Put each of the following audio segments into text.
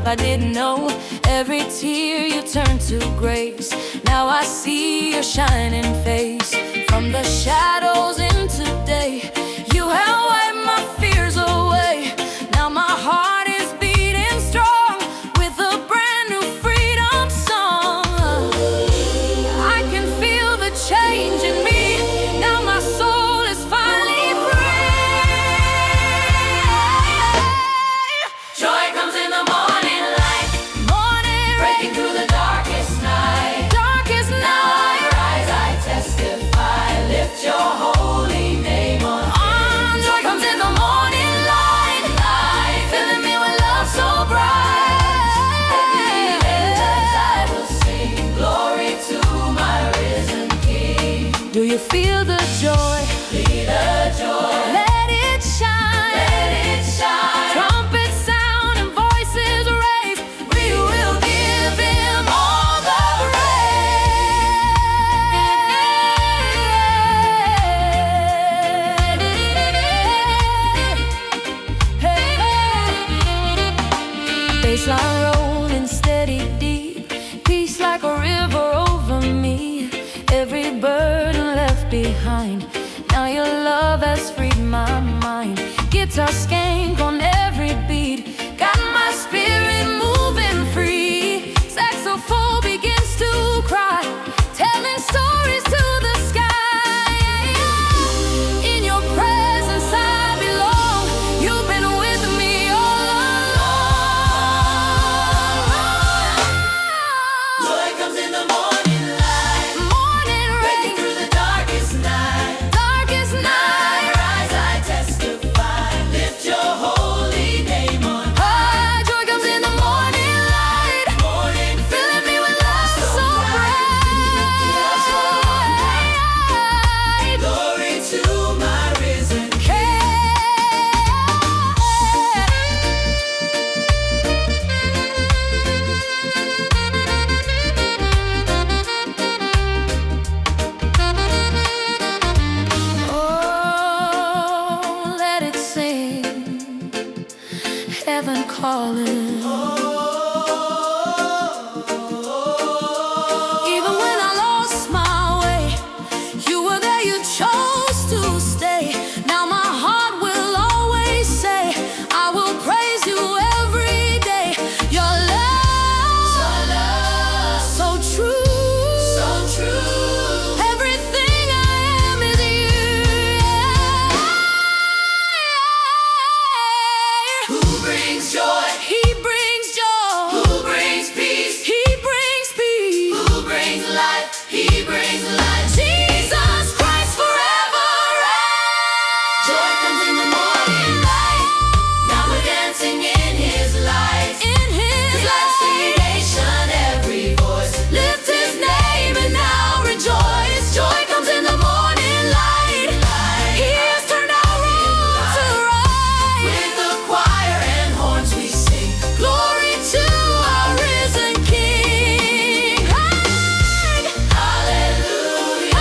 I didn't know. Every tear you turned to grace. Now I see your shining face. From the shadows into day, you have wiped my fears away. Now my heart is beating strong with a brand new freedom song. I can feel the change in me. Now my soul is finally free. Joy comes in the morning light, breaking through the darkest night. Now I rise, I testify, lift your holy name on high. Joy comes in the morning light, filling me with love so bright. As I will sing glory to my risen King. Do you feel the joy? Feel the joy. Let it shine. Let it shine. Trumpets sound and voices raise. We will give Him all the praise. Baseline rolling steady deep, peace like a river over me. Every burden left behind. Now your love has freed my mind. Guitar skank on every beat, got my spirit moving free. Saxophone begins to cry, telling stories to the sky. In your presence I belong. You've been with me all along. Joy comes in the morning light, breaking through the darkest night. Now I rise, I testify, lift your holy name on high. Joy comes in the morning light, filling me with love so bright. Glory to my risen King. Oh, let it sing, heaven calling. Even when I lost my way, you were there, you chose to stay. Now my heart will always say, I will praise you every day. Your love, so true, everything I am is you. Who brings joy? He brings joy. Who brings peace? He brings peace. Who brings life? He brings life. Jesus Christ forever reigns. Joy comes in the morning light. Now we're dancing in His light. In His light, creation, every voice lift His name and now rejoice. Joy comes in the morning light. He has turned our wrong to right. With the choir and horns we sing glory to our risen King. Hallelujah,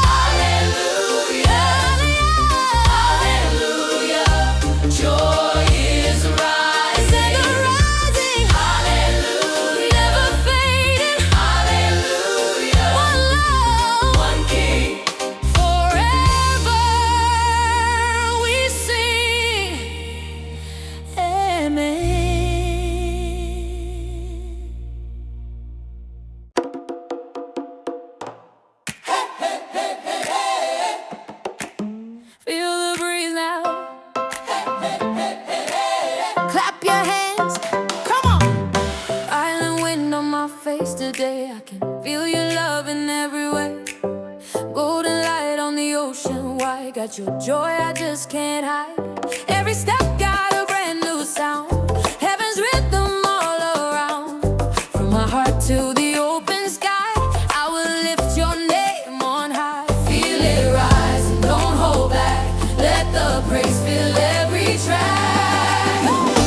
hallelujah, hallelujah. Joy is rising, hallelujah, never fading, hallelujah. One love, one King, forever we sing, amen. Feel the breeze now. Clap your hands, come on. Island wind on my face today. I can feel your love in every way. Golden light on the ocean wide. Got your joy I just can't hide. Every step got a brand new sound. Heaven's rhythm all around. From my heart to the open sky, I will lift your name on high. Feel it rise and don't hold back. Let the praise fill every track.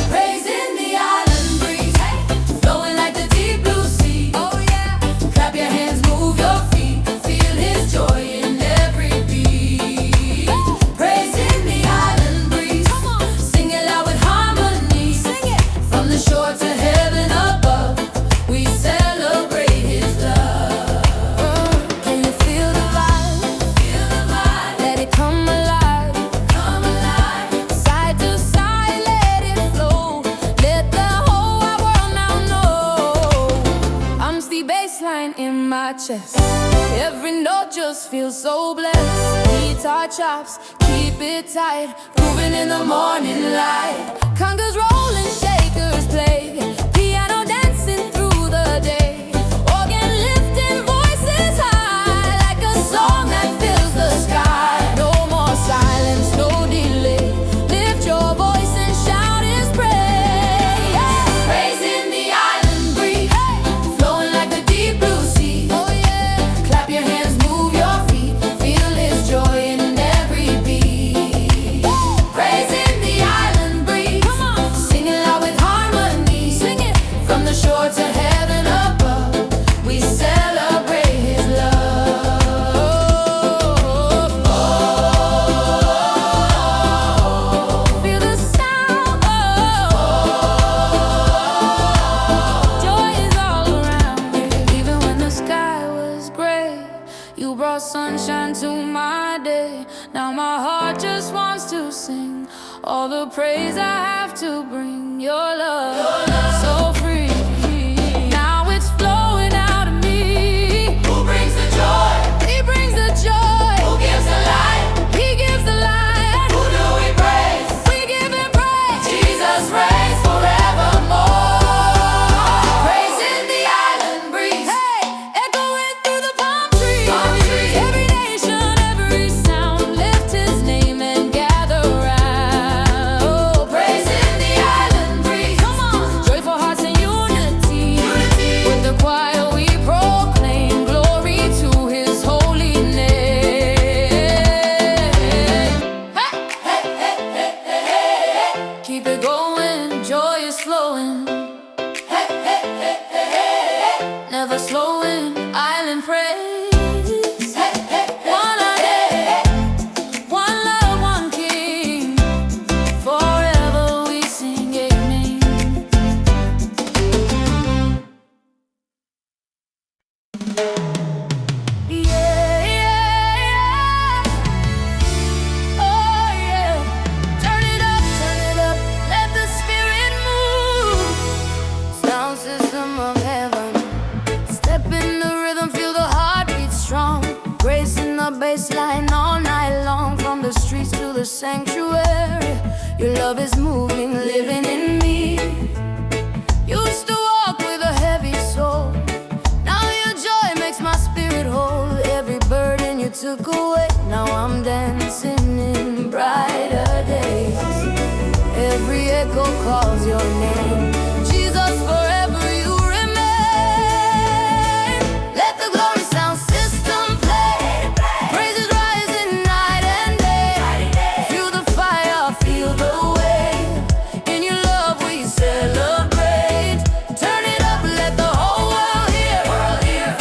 Praise in the island breeze, flowing like the deep blue sea. Oh yeah, clap your hands, move your feet. Feel His joy in every beat. Praise in the island breeze, sing it loud with harmony. From the shore fire in my chest. Every note just feels so blessed. Guitar chops, keep it tight, moving in the morning light. Congas rolling, shakers play, piano dancing through the day. Organ lifting voices high, like a song that fills the sky. No more silence, no delay. Lift your voice and shout His praise. Praise in the island breeze, flowing like the deep blue sea. Oh yeah. Clap your hands, move your feet, feel His joy in every beat. Praise in the island breeze, come on, sing it loud with harmony. Sing it from the shore to heaven above. We celebrate His love. Oh, feel the sound. Joy is all around me. Even when the sky was gray, You brought sunshine to my day. Now my heart just wants to sing all the praise I have to bring. Your love, so free. Now it's flowing out of me. Who brings the joy? He brings the joy. Who gives the light? He gives the light. Who do we praise? We give Him praise. Jesus reigns forevermore. Praise in the island breeze, hey, echoing through the palm trees. Every nation, every sound, lift His name and gather round. Oh, praise in the island breeze, come on, joyful hearts in unity. With the choir we proclaim glory to His holy name. Hey, hey, hey, hey, hey, hey. Keep it going, joy is flowing. Hey, hey, hey, hey, hey. Never slowing, island praise. Hey, hey, one day, one love, one King. Forever we sing amen. Yeah, yeah, yeah. Oh yeah. Turn it up, let the Spirit move. Sound system of heaven, step in the rhythm, feel the heartbeat strong. Grace in the bassline all night long. From the streets to the sanctuary, Your love is moving, living in me. Used to walk with a heavy soul, now Your joy makes my spirit whole. Every burden You took away, now I'm dancing in brighter days. Every echo calls Your name. Jesus, forever You remain. Let the glory sound system play. Praises rising night and day. Feel the fire, feel the wave. In Your love we celebrate. Turn it up, let the whole world hear.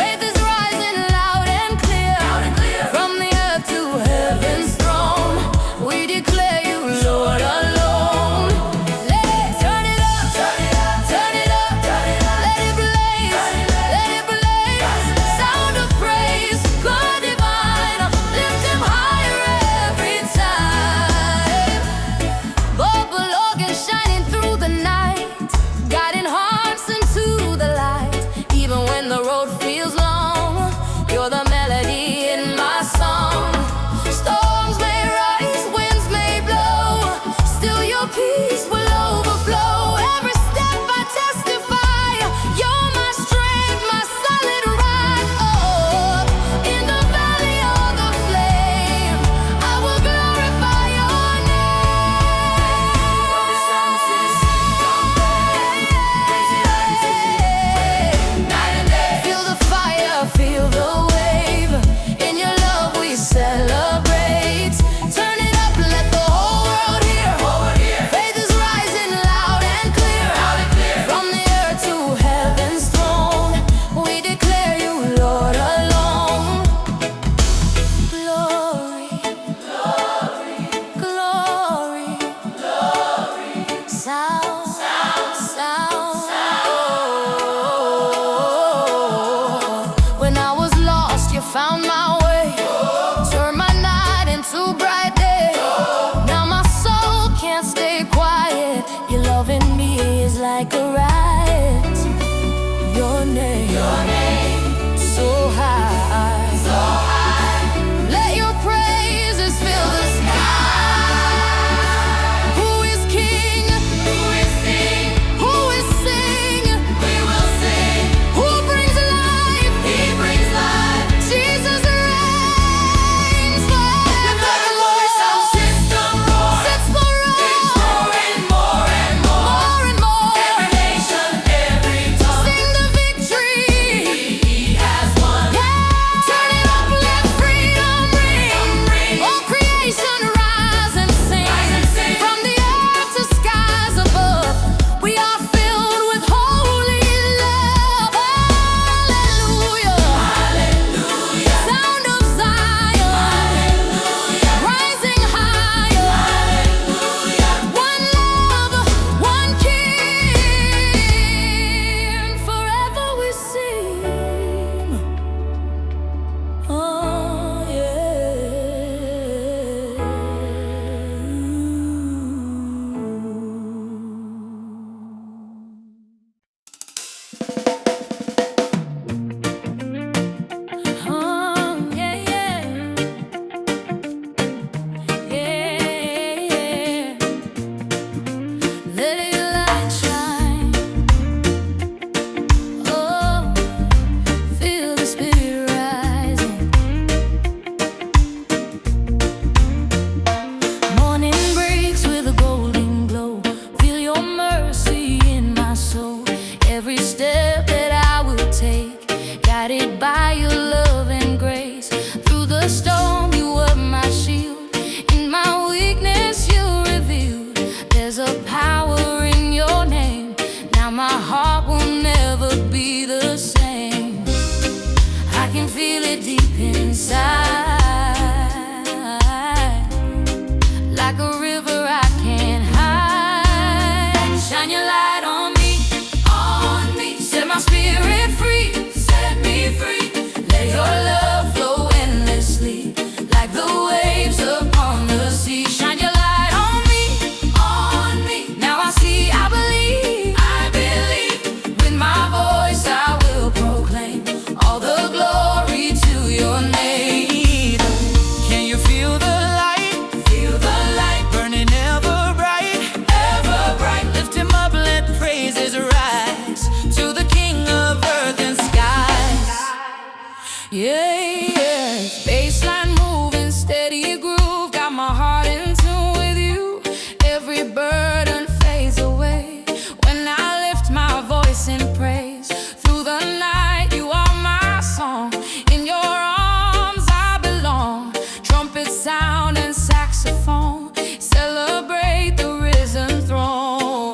Faith is rising loud and clear. From the earth to heaven's throne, we declare You Lord alone. Let's turn it up, Yeah, yeah. Baseline moving, steady groove, got my heart in tune with you. Every burden fades away when I lift my voice in praise. Through the night, you are my song. In your arms I belong. Trumpet sound and saxophone celebrate the risen throne.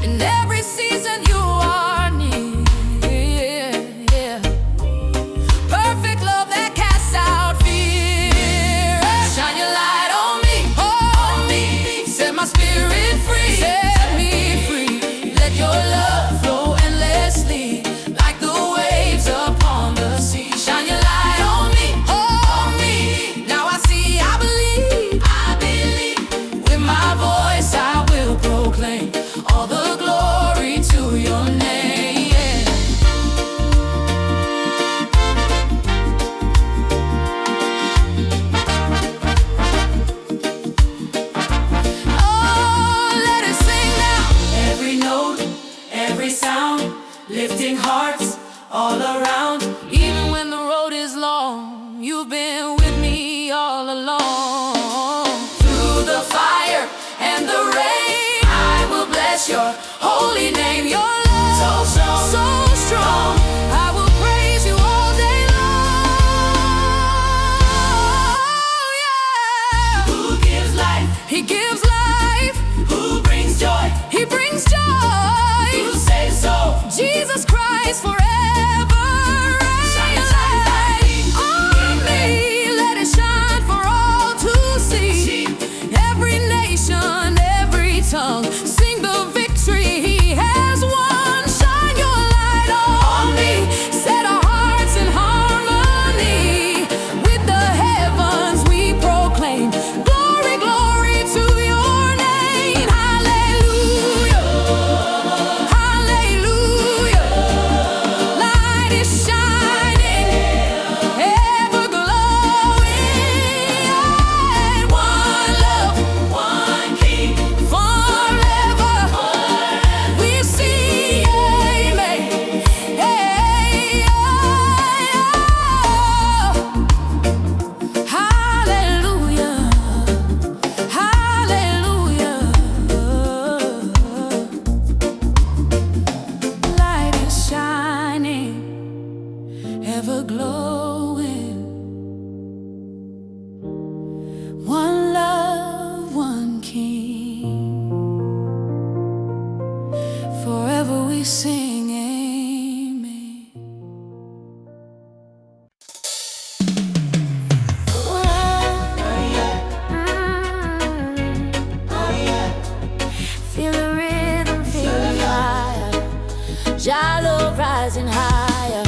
In every season you are near, yeah. Perfect love that casts out fear. Shine your light on me, set my spirit free, set me free. Let your love flow endlessly like the waves upon the sea. Shine your light on me. Now I see, I believe. With my voice I will proclaim all the glory to your name. Oh, let us sing now. Every note, every sound, lifting hearts all around. Even when the road is long, you've been with me all along. Through the fire and the rain, I will bless your holy name. Your love so strong, I will praise you all day long. Yeah. Who gives life? He gives life. Who brings joy? He brings joy. Who saves soul? Jesus Christ forever reigns. On me, let it shine for all to see. Every nation, every tongue, sing the victory he has won. Shine your light on me, set our hearts in harmony. With the heavens we proclaim glory, glory to your name. Hallelujah, hallelujah. Light is shining, ever glowing. One love, one King, forever. We sing amen. Hey, hallelujah, hallelujah. Light is shining, ever glowing. One love, one King, forever we sing amen. Feel the rhythm, feel the fire. Jalo rising higher.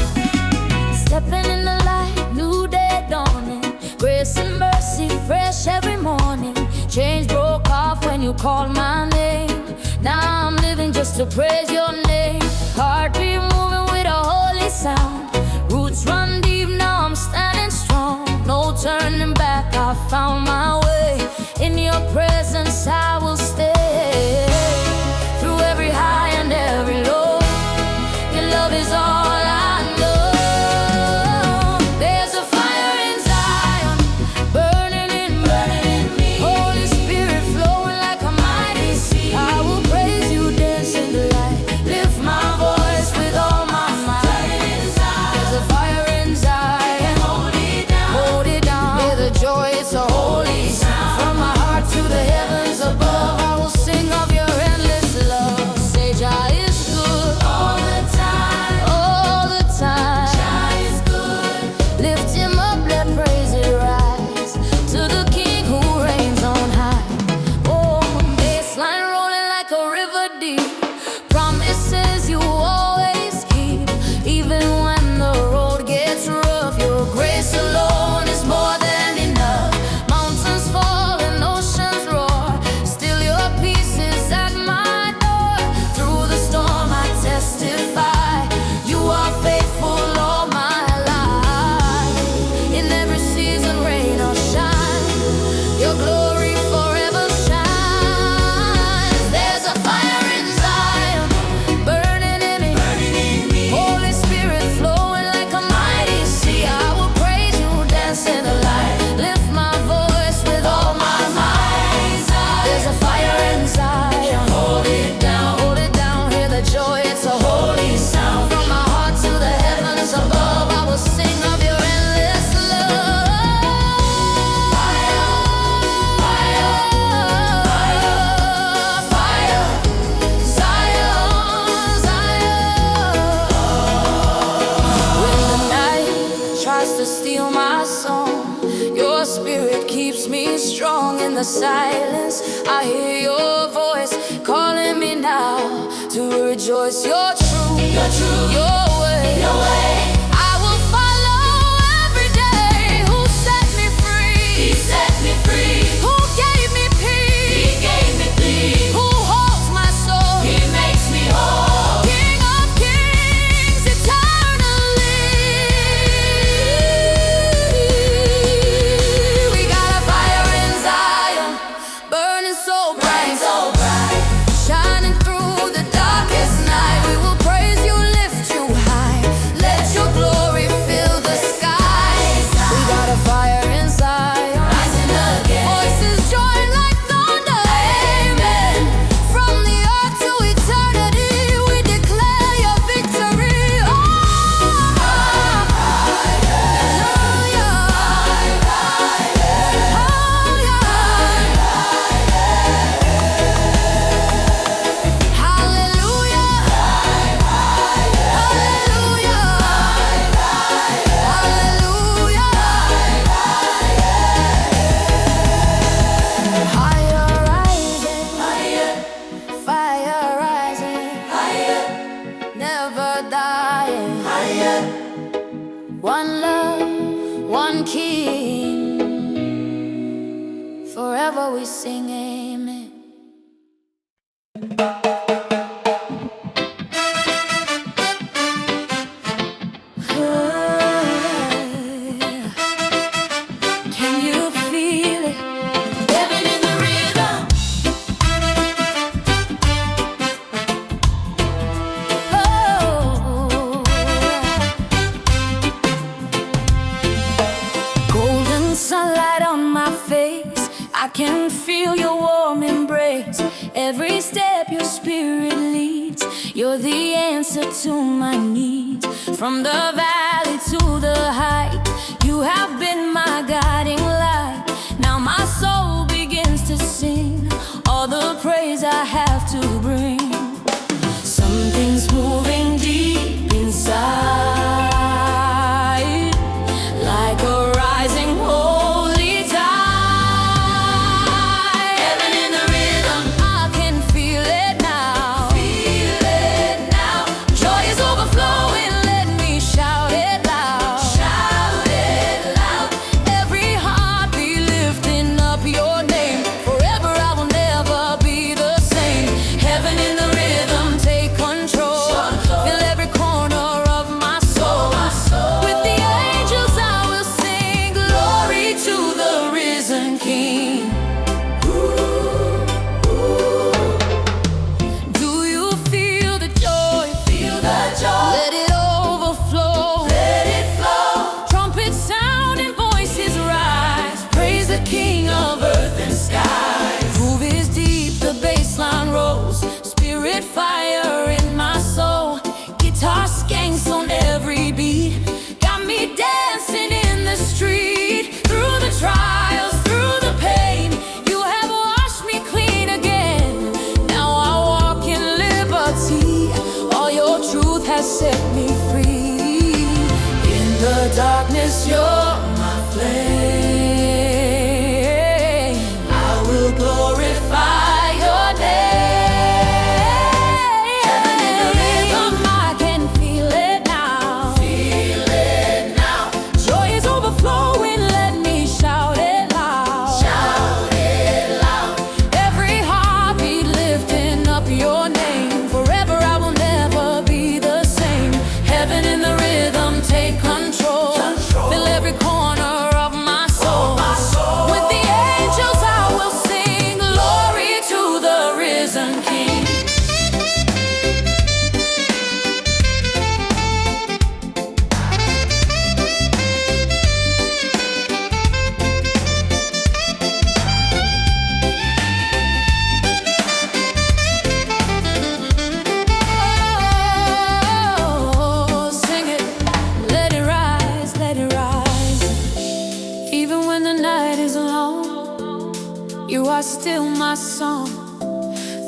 Stepping in the light, new day dawning. Grace and mercy fresh every morning. Chains broke off when you called my name. Now I'm living just to praise your name. Heartbeat moving with a holy sound. Roots run deep, now I'm standing strong. No turning back, I found my way. In your presence I will stay. Through every high and every low, your love is all I know. There's a fire in Zion, burning in me. Holy Spirit flowing like a mighty sea. I will praise you, dance in the light. Lift my voice with all my might. There's a fire in Zion, hold it down. May the joy, it's a holy sound. From my heart to the heavens above. to steal my song. Your spirit keeps me strong in the silence. I hear your voice calling me now to rejoice. You're true, your way, I will follow every day. Who set me free? He set me free. Who gave me peace? He gave me peace. Who holds my soul? He makes me whole. King of kings, eternally. We got a fire in Zion, burning so bright, shining through the darkest night. We will praise you, lift you high. Let your glory fill the sky. We got a fire in Zion, rising again. Voices join like thunder. Amen. From the earth to eternity, we declare your victory. Oh, hallelujah. Higher rising, fire rising, never dying. One love, one king. Forever we sing amen. Can you feel it? Living in the rhythm. Oh, golden sunlight on my face. I can feel your warm embrace. Every step your spirit leads. You're the answer to my needs. From the valley to the height, you have been my guiding light. Now my soul begins to sing all the praise I have to bring. Something's moving deep inside, like a rising holy tide. Heaven in the rhythm, I can feel it now. Joy is overflowing, let me shout it loud. Every heartbeat lifting up your name. Forever I will never be the same. Heaven in the rhythm, take control. Fill every corner of my soul. With the angels I will sing glory to the risen King. Do you feel the joy? Let it overflow. Trumpets sound and voices rise. Praise the King of earth and sky. Groove is deep, the bassline rolls. Spirit fire in my soul. Guitar skanks on every beat. Got me dancing in the street. Through the trials, through the pain, you have washed me clean again. Now I walk in liberty. All your truth has set me free. In the darkness, you're my flame. I will glorify your name. Heaven in the rhythm, I can feel it now. Joy is overflowing, let me shout it loud. Every heartbeat lifting up your name. Forever I will never be the same. Heaven in the rhythm, take control. Fill every corner of my soul. With the angels I will sing glory to the risen King. Oh, sing it, let it rise, let it rise. Even when the night is long, you are still my song.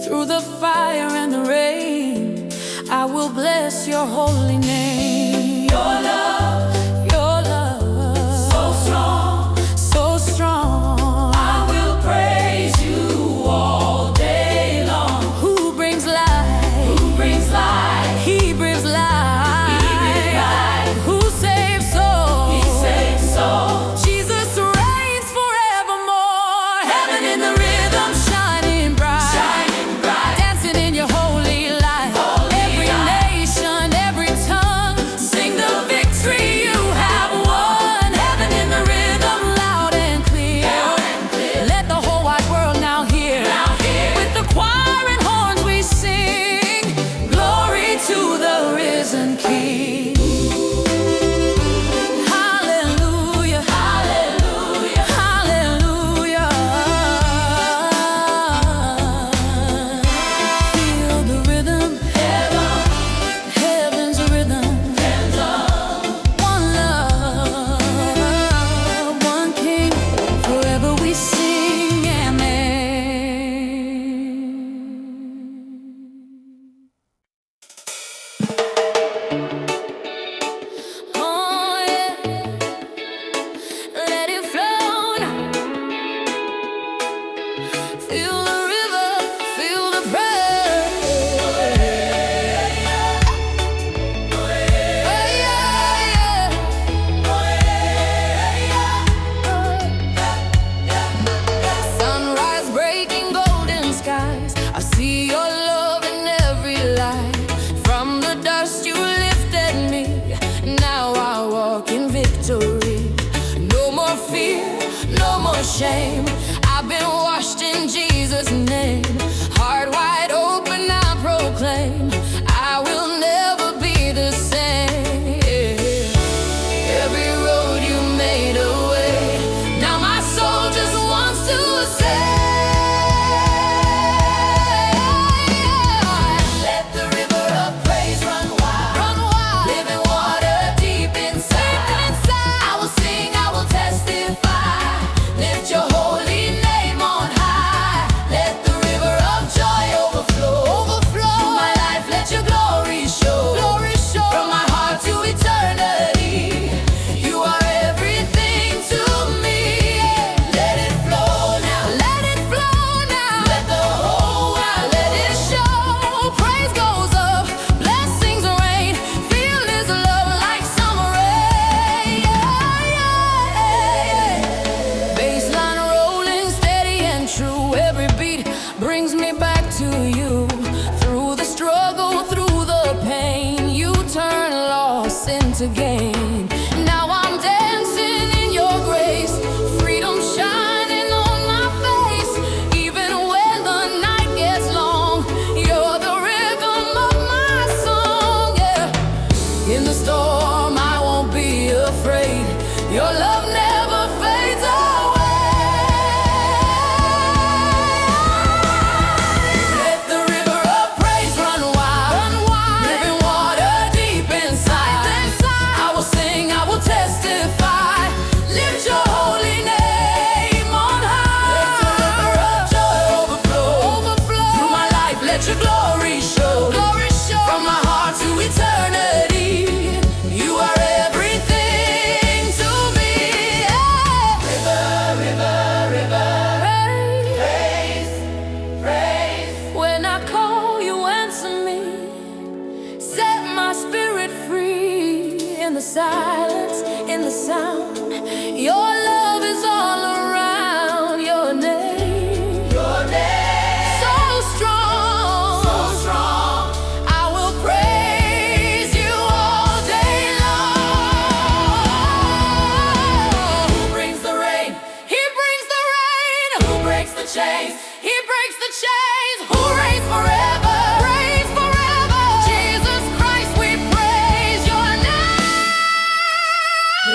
Through the fire and the rain, I will bless your holy name. Your love, shame. I've been washed in Jesus' name. Heart wide open, I proclaim I will never be the same. Every road you made a way. Now my soul just wants to say, let the river of praise run wild, run wild. Living water deep inside. I will sing, I will testify. Lift your holy name on high. Let the river of joy overflow, overflow. Through my life, let your glory show, glory show. From my heart to eternity, you are everything to me. Let it flow now, let it flow now. Let the whole world let it show. Praise goes up, blessings rain. Feel His love like summer rain. Baseline rolling steady and true. Every beat brings me back to you. Through the struggle, through the pain, you turn loss into gain. Now I'm dancing in your grace, freedom shining on my face. Even when the night gets long, you're the rhythm of my song. Yeah. In the storm, I won't be afraid. Your love never fades away. Let the river of praise run wild, run wild. Living water deep inside. I will sing, I will testify. Lift your holy name on high. Let the river of joy overflow, overflow. Through my life, let your glory show, glory show. From my heart to eternity, you are everything to me. River, river, river, praise, praise. When I call, you answer me. Set my spirit free. In the silence, in the sound, your love is all around. Your name, so strong, so strong. I will praise you all day long. Who brings the rain? He brings the rain. Who breaks the chains? He breaks the chains. Who reigns forever? Reigns forever. Jesus Christ, we praise your name.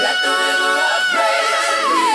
Let the river of praise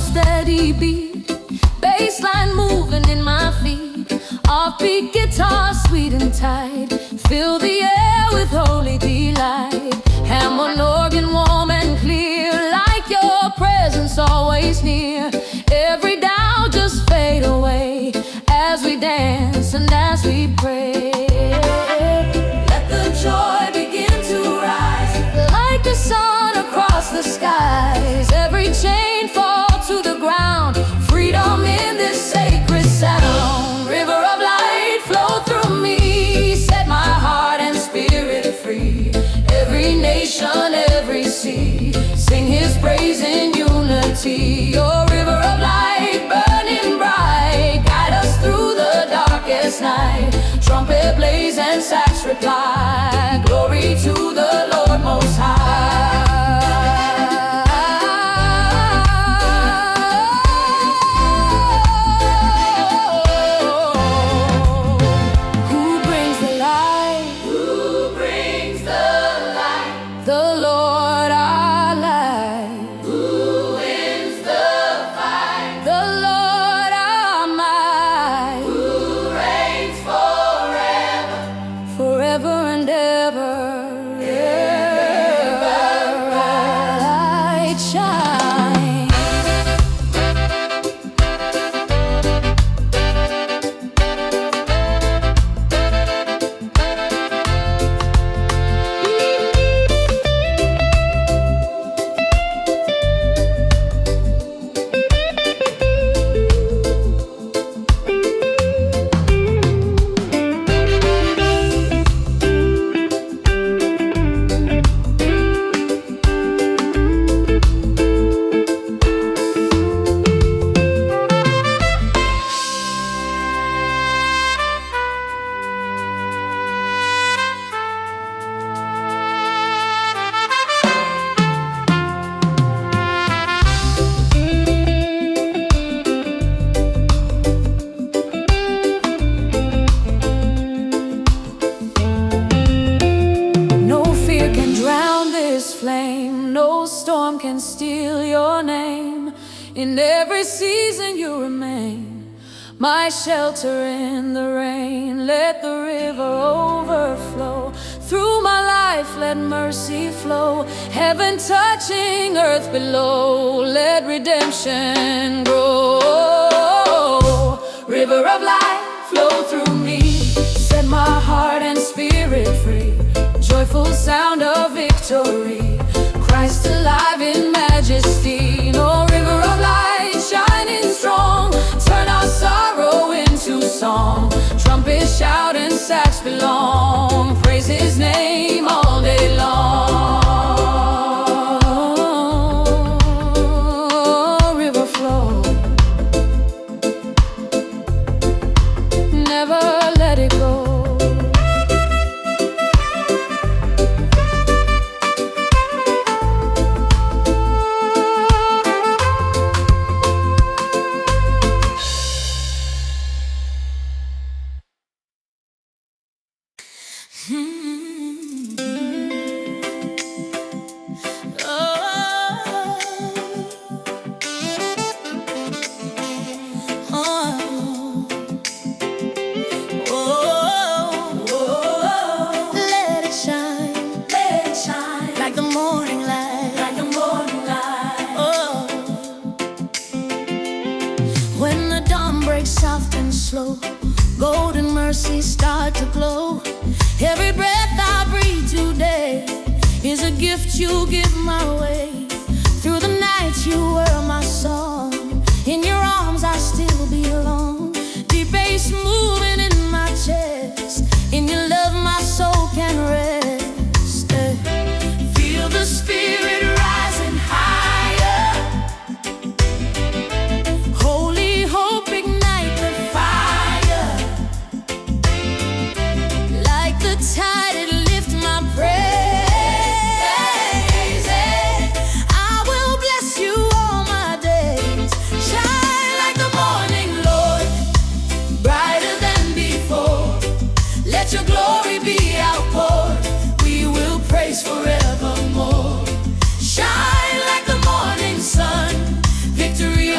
steady beat, bassline moving in my feet, offbeat guitar sweet and tight, fill the air with holy delight. Hammond organ warm and clear, like your presence always near. Every doubt just fade away as we dance and as we pray. Let the joy begin to rise like the sun across the skies. Every chain fall to the ground, freedom in this sacred sound. River of light flow through me, set my heart and spirit free. Every nation, every sea, sing his praise in unity. Your river of light burning bright, guide us through the darkest night. Trumpet blaze and sax reply, glory to the Lord Most High. No storm can steal your name. In every season you remain, my shelter in the rain. Let the river overflow through my life, let mercy flow. Heaven touching earth below, let redemption grow. River of life flow through me, set my heart and spirit free. Joyful sound of victory, Christ alive in majesty. No river of light shining strong, turn our sorrow into song. Trumpet shout and sax belong, praise his name all day long. River flow, never let it go. Soft and slow, golden mercies start to glow. Every breath I breathe today is a gift you give my way. Through the night you were my song, in your arms I still belong. Deep bass moving in my chest, in your love my soul can rest. Feel the spirit rising higher, holy hope ignite the fire. Like the tide it lift my praise. I will bless you all my days. Shine like the morning, Lord, brighter than before. Let your glory be outpoured, we will praise forevermore. Shine like the morning sun, victory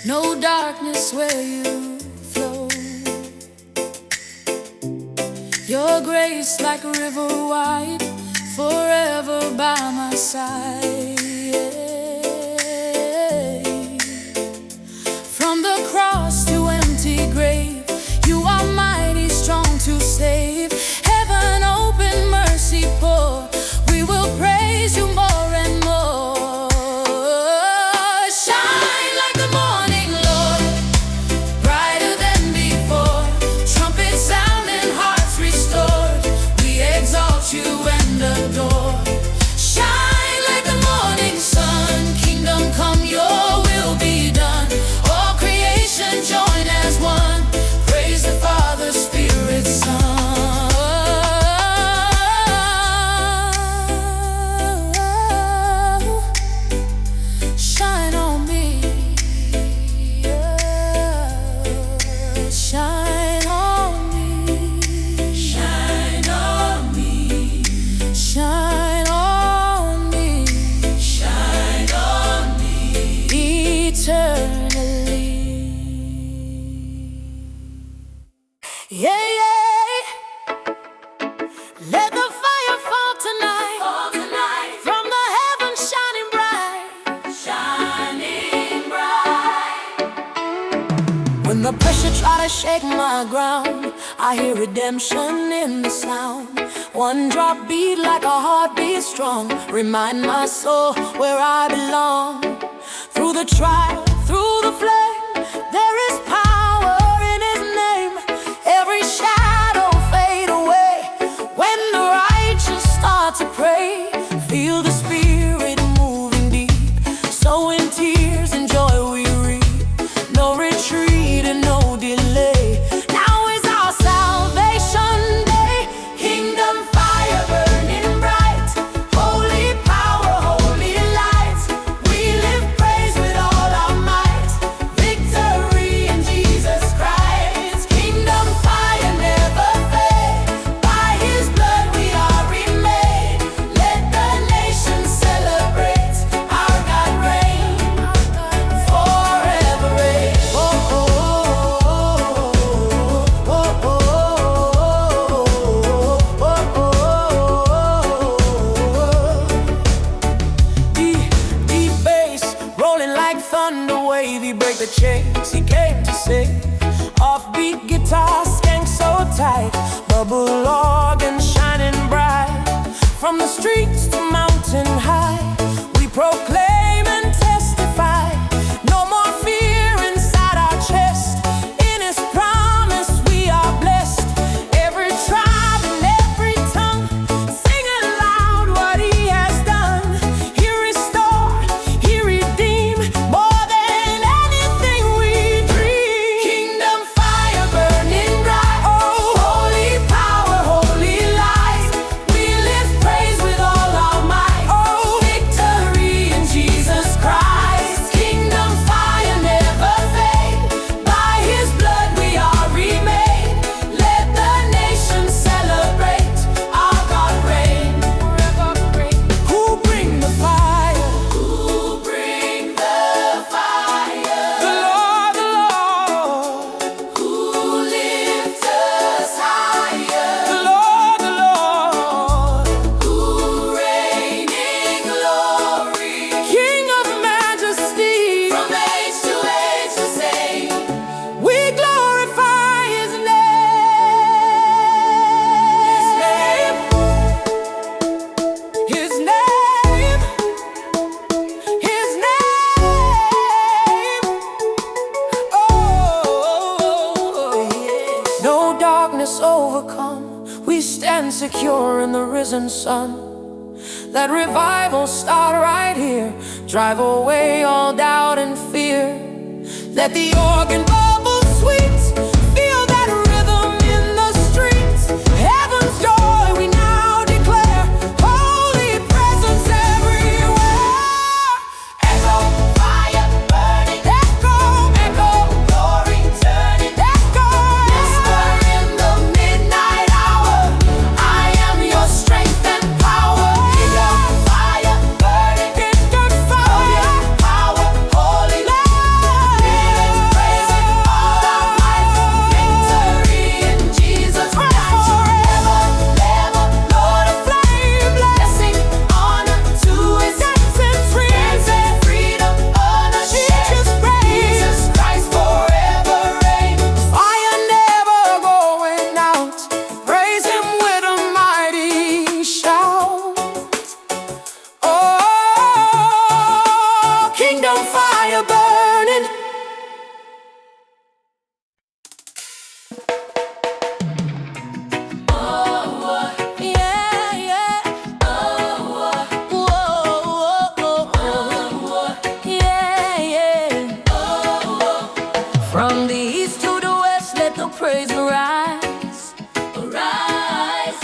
no darkness where you flow. Your grace like a river wide, forever by my side. From the cross to empty grave, you are mighty, strong to save. Heaven open, mercy pour, we will praise you more and more. Shine like the morning, Lord, brighter than before. Trumpets sound and hearts restored, we exalt you and adore. Shine like the morning sun, kingdom come, your will be done. All creation join as one, praise the Father, Spirit, Son. Shine on me, shine on me, shine on me, shine on me, shine on me, eternally. Yeah, yeah. Let the fire fall tonight, from the heavens shining bright, shining bright. When the pressure try to shake my ground, I hear redemption in the sound. One drop beat like a heartbeat strong, remind my soul where I belong. Through the trial, through the flame, there is power in His name. Every shadow fade away when the righteous start to pray. Feel the Spirit moving deep, sowing tears and joy we reap. No retreat and no delay, now is our salvation day. Kingdom fire burning bright, holy power, holy light. We live praise with all our might, victory in Jesus Christ. Kingdom fire never fade, by His blood we are remade. Let the nations celebrate, our God reign, forever reign. Oh, oh, oh, oh, oh, oh. Deep bass rolling like thunder wave, He break the chains, He came to save. Offbeat guitar, skank so tight, bubble organ shining bright. From the streets to mountain high, we proclaim and testify. No more fear inside our chest, in His promise we are blessed. Every tribe and every tongue singing loud what He has done. He restored, He redeemed, more than anything we dream. Kingdom fire burning bright, oh, holy power, holy light. We live praise with all our might, oh, victory in Jesus Christ. Kingdom fire never fade, by His blood we are remade. Let the nations celebrate, our God reign, forever reign. Who bring the fire? Who bring the fire? The Lord, the Lord. Who lift us higher? The Lord, the Lord. Who reign in glory? King of majesty, from age to age the same. We glorify His name. His name, His name. Oh, yeah. No darkness overcome, we stand secure in the risen sun. Let revival start right here, drive away all doubt and fear. Let the organ bubble sweet, feel that rhythm in the streets. Heaven's joy we now declare, holy presence everywhere. Echo, fire burning, echo, echo, glory turning, echo, whisper in the midnight hour, I am your strength and power. Fire burning, power, holy light. fire burning. From the east to the west, let the praise arise. Arise.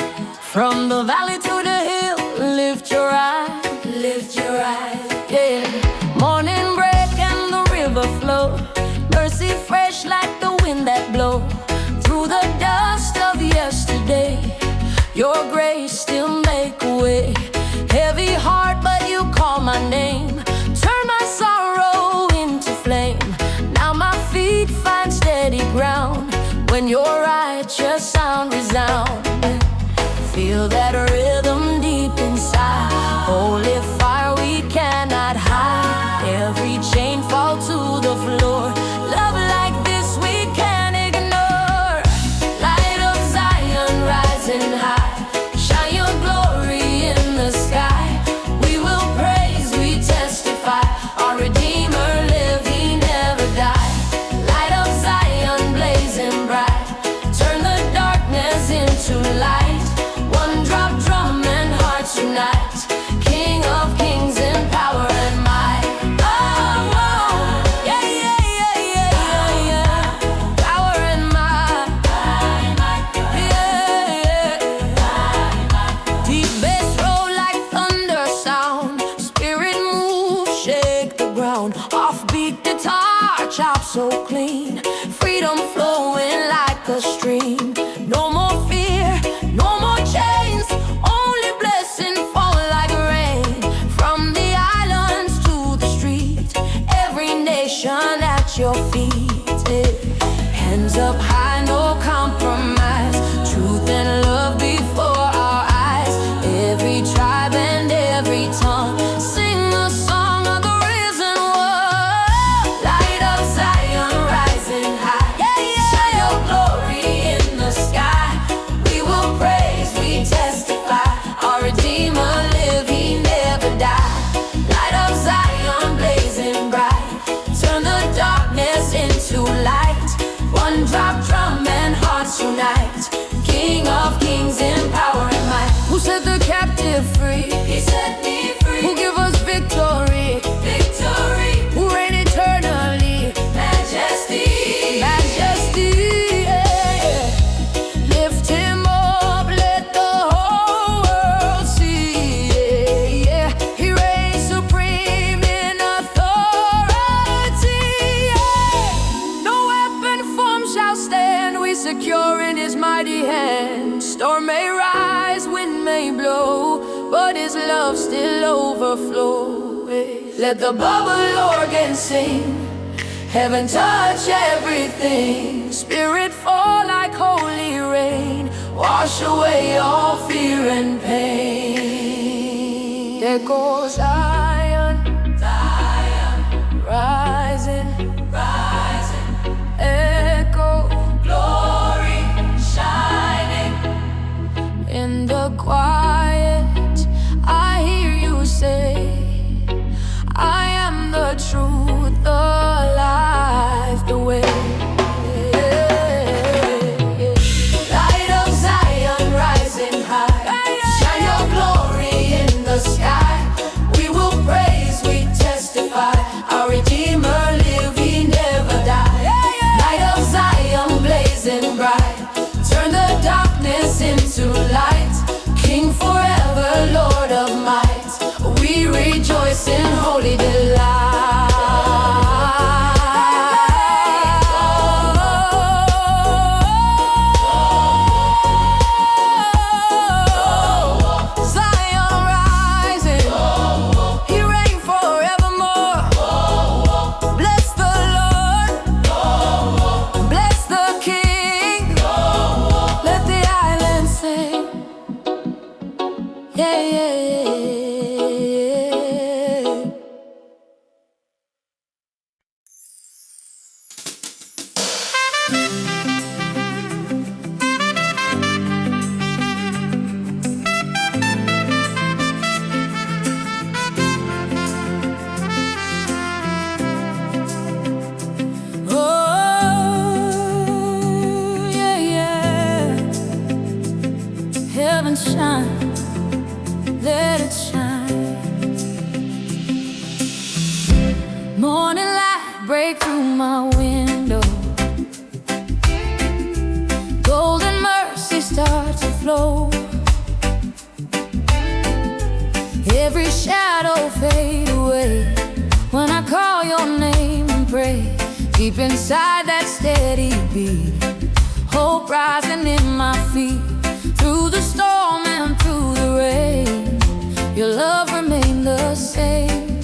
From the valley to the hill, lift your eyes. Lift your eyes. Yeah. Morning break and the river flow. Mercy fresh like the wind that blow. Through the dust of yesterday, your grace still make a way. Heavy heart, but you call my name. Turn my sorrow into flame. Now my feet find steady ground. When your righteous sound resound, feel that rhythm deep inside. Holy fire we cannot hide. Every chain fall to the floor. Love like this we can't ignore. Light of Zion rising high. Shine your glory in the sky. We will praise, we testify. Our Redeemer live, he never died. Light of Zion blazing bright. Turn the darkness into light. One drop drum and hearts unite. King of kings in power and might. Oh, oh, yeah, yeah, yeah, yeah, yeah. Power and might. Yeah, yeah. Deep bass roll like thunder sound. Spirit move, shake the ground. Offbeat guitar, chop so clean. Freedom flowing like a stream. No more fear, no more chains. Only blessing fall like rain. From the islands to the street, every nation at your feet. Hands up high, no compromise. Truth and love before our eyes. Every tribe and every tongue sing the song of the risen one. Light of Zion rising high. Shine your glory in the sky. We will praise, we testify. Our Redeemer live, he never died. Light of Zion blazing bright. Turn the darkness into light. One drop drum and hearts unite. King of kings in power and might. Who set the captive free? He set me free. Who give us victory? Victory. Who reign eternally? Majesty. Majesty. Yeah. Lift him up, let the whole world see. Yeah, yeah. He reigns supreme in authority. Yeah. No weapon formed shall stand. We secure in his mighty hand. Storm may rise, wind may blow, but his love still overflow. Let the bubble organ sing. Heaven touch everything. Spirit fall like holy rain. Wash away all fear and pain. There goes Zion, Zion, rising, rising. Echo, glory, shining. In the quiet, I hear you say, I am the truth, the life, the way. Light of Zion rising high. Shine your glory in the sky. We will praise, we testify. Our Redeemer live, he never died. Light of Zion blazing bright. Turn the darkness into light. King forever, Lord of might. We rejoice in holy delight. Zion rising, he reign forevermore. Bless the Lord, bless the King. Let the island sing. Yeah, yeah, yeah. break through my window. Golden mercy starts to flow. Every shadow fade away when I call your name and pray. Deep inside that steady beat, hope rising in my feet. Through the storm and through the rain, your love remained the same.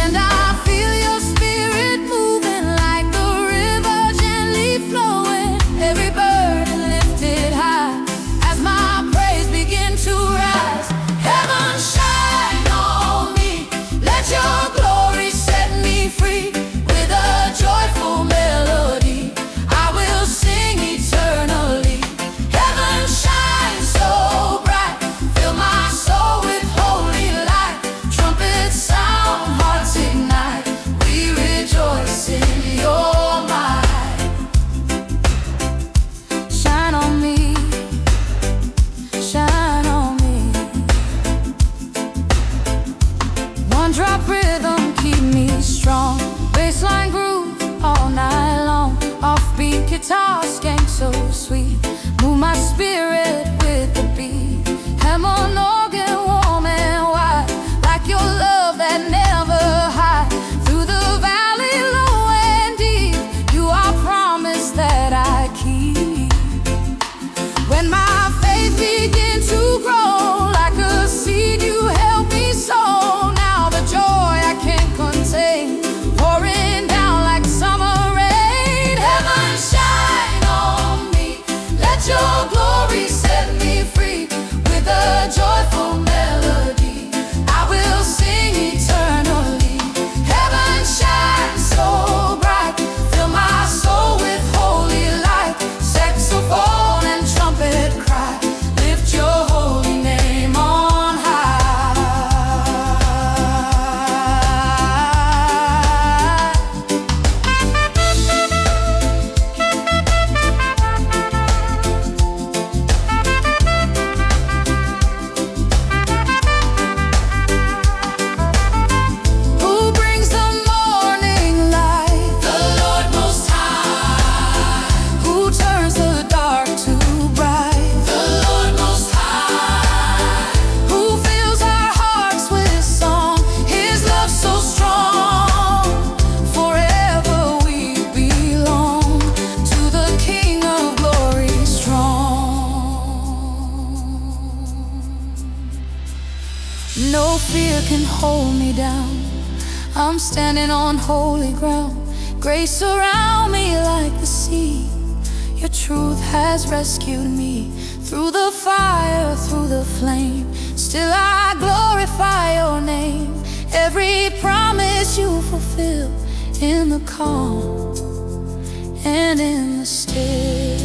And I feel your spirit moving like the river gently flowing. Every burden lifted high as my praise begin to rise. Heaven shine on me, let your glory set me free. With a joyful melody, I will sing eternally. Heaven shine so bright, fill my soul with holy light. Trumpets sound, hearts ignite, we rejoice in your might. Shine on me, shine on me. One drop rhythm keep me strong. Bassline groove all night long. Offbeat guitar skank so sweet. Move my spirit with the beat. Hammond organ warm and wide, like your love that never hides. Through the valley low and deep, you are promised that I keep. When my faith begins to grow like a seed, you help me sow. Now the joy I can't contain, pouring down like summer rain. Heaven shine on me, let your glory set me free. With a joyful melody, I will sing eternally. Heaven shine so bright, fill my soul with holy light. Saxophone and trumpet cry, lift your holy name on high. Who brings the morning light? The Lord Most High. Who turns the dark to bright? The Lord Most High. Who fills our hearts with song? His love so strong. Forever we belong to the King of Glory strong. No fear can hold me down, I'm standing on holy ground. Grace surround me like the sea. Your truth has rescued me. Through the fire, through the flame, still I glorify your name. Every promise you fulfill in the calm and in the still.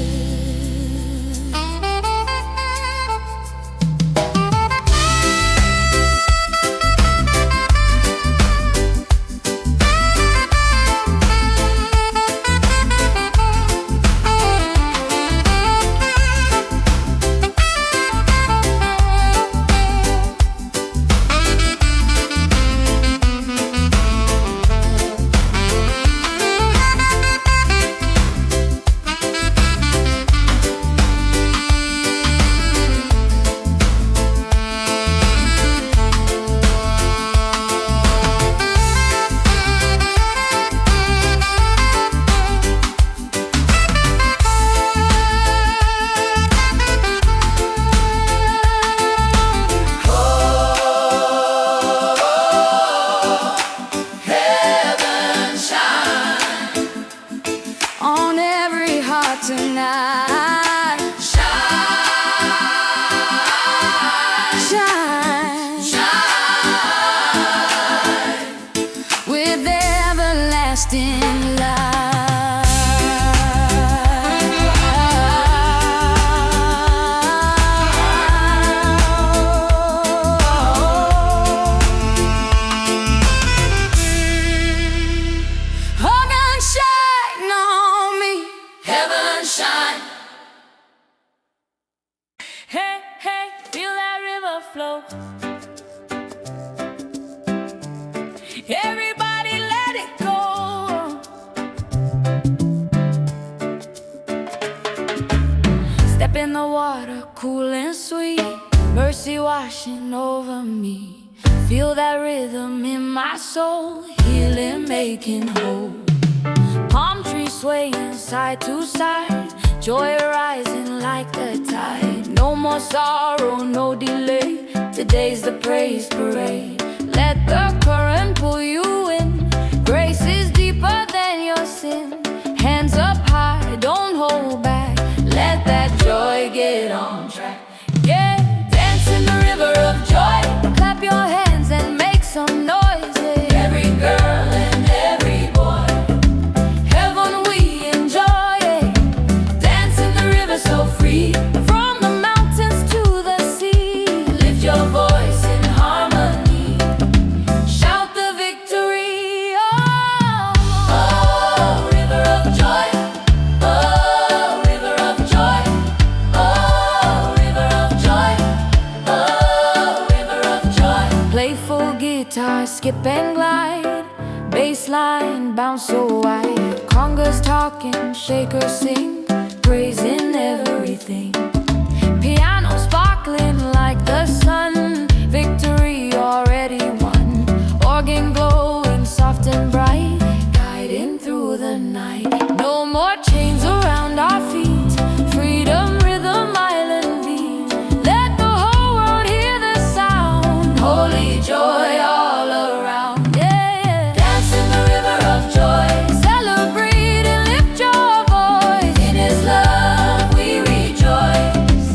washing over me. Feel that rhythm in my soul, healing, making whole. Palm trees swaying side to side, joy rising like the tide. No more sorrow, no delay, today's the praise parade. Let the current pull you in, grace is deeper than your sin. Hands up high, don't hold back, let that joy get on track. Yeah, dance in the river of joy, clap your hands and make some noise. Yeah. Every girl and every boy, heaven we enjoy. Yeah. Dance in the river so free, from the mountains to the sea. Lift your voice in harmony, shout the victory. Oh, oh, river of joy. Oh, river of joy. Oh, river of joy. Oh, river of joy. Playful guitar, skip and glide, bass line bounce so wide. Congas talking, shakers sing, praising everything. Piano sparkling like the sun, victory already won. Organ glowing soft and bright, guiding through the night. No more chains around our feet, freedom, rhythm, island beat. Let the whole world hear the sound, holy joy all around. Yeah, dance in the river of joy, celebrate and lift your voice. In His love we rejoice,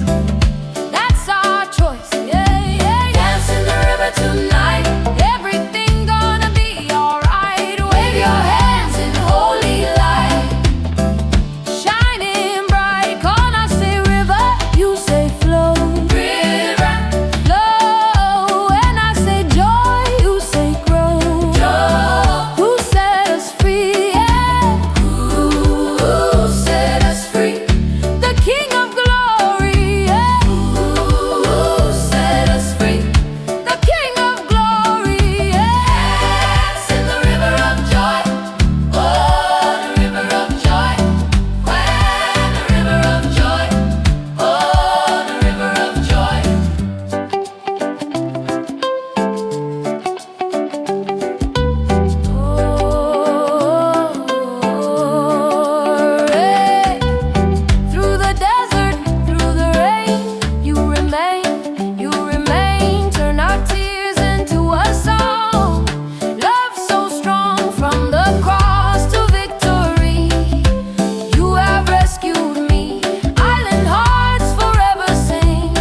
that's our choice. Yeah, yeah, dance in the river tonight, everything gonna be alright. Wave your hands in holy light, shining bright. When I say river, you say flow. River, flow. When I say joy, you say grow. Joy, who set us free? Yeah. Who set us free? The King of glory. Yeah. Who set us free? The King of glory. Yeah. Dance in the river of joy. Oh, the river of joy. When the river of joy. Oh, the river of joy. Oh, hey. Through the desert, through the rain, you remain, you remain. Turn our tears into a song. Love so strong, from the cross to victory. You have rescued me. Island hearts forever sing,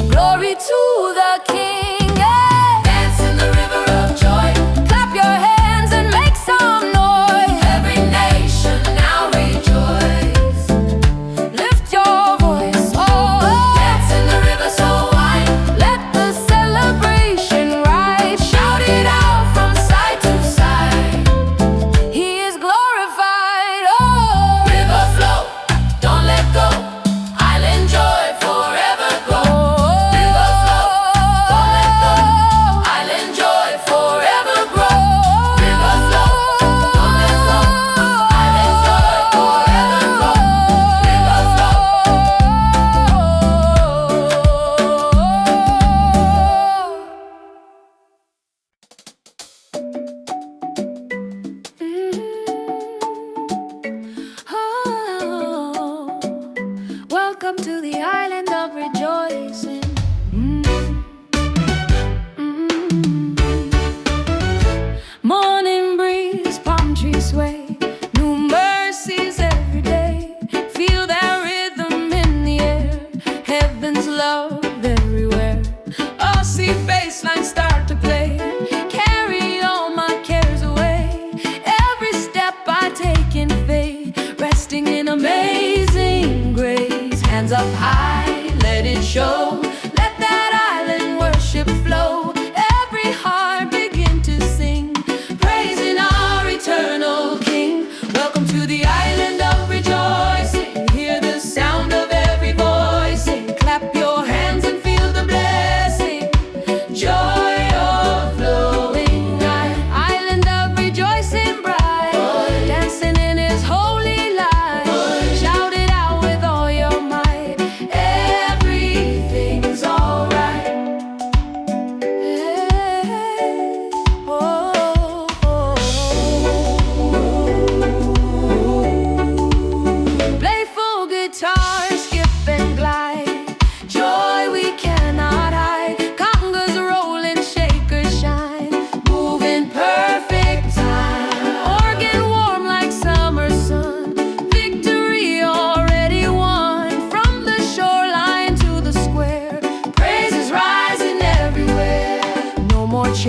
glory to the King. Yeah. Dance in the river of joy, clap your hands and make some noise. Every nation now rejoice, lift your voice. Oh, dance in the river so wide, let the celebration rise. Shout it out from side to side, He is glorified. Oh, river flow, don't let go, island joy forever grow. River flow, don't let go, island joy forever grow. River flow, don't let go, island joy forever grow. River flow. Oh, welcome to the island of rejoicing. Morning breeze, palm trees sway, new mercies every day. Feel that rhythm in the air, heaven's love everywhere. Aussie bassline start to play, carry all my cares away. Every step I take in faith, resting in amazing grace. Hands up high, let it show, let that island worship flow. Every